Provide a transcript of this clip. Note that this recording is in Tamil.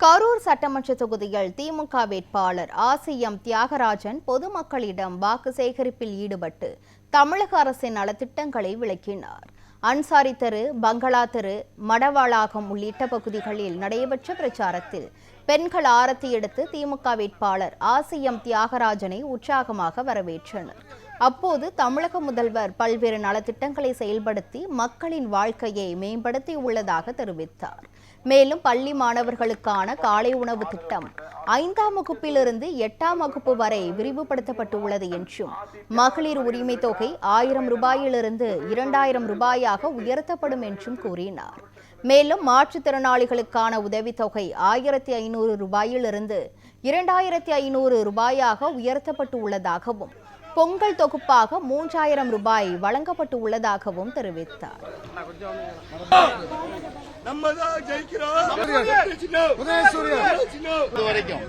கரூர் சட்டமன்ற தொகுதியில் திமுக வேட்பாளர் ஆசிஎம் தியாகராஜன் பொதுமக்களிடம் வாக்கு சேகரிப்பில் ஈடுபட்டு தமிழக அரசின் நலத்திட்டங்களை விளக்கினார். அன்சாரி தெரு, பங்களா தெரு, மடவாளாகம் உள்ளிட்ட பகுதிகளில் நடைபெற்ற பிரச்சாரத்தில் பெண்கள் ஆரத்தி எடுத்து திமுக வேட்பாளர் ஆசிஎம் தியாகராஜனை உற்சாகமாக வரவேற்றனர். அப்போது தமிழக முதல்வர் பல்வேறு நலத்திட்டங்களை செயல்படுத்தி மக்களின் வாழ்க்கையை மேம்படுத்தி உள்ளதாக தெரிவித்தார். மேலும் பள்ளி மாணவர்களுக்கான காலை உணவு திட்டம் 5ஆம் வகுப்பிலிருந்து 8ஆம் வகுப்பு வரை விரிவுபடுத்தப்பட்டுள்ளது என்றும் மகளிர் உரிமை தொகை 1000 ரூபாயிலிருந்து 2000 ரூபாயாக உயர்த்தப்படும் என்றும் கூறினார். மேலும் மாற்றுத்திறனாளிகளுக்கான உதவித்தொகை 1500 ரூபாயிலிருந்து 2500 ரூபாயாக உயர்த்தப்பட்டு உள்ளதாகவும் பொங்கல் தொகுப்பாக 3000 ரூபாய் வழங்கப்பட்டு உள்ளதாகவும் தெரிவித்தார். வரைக்கும்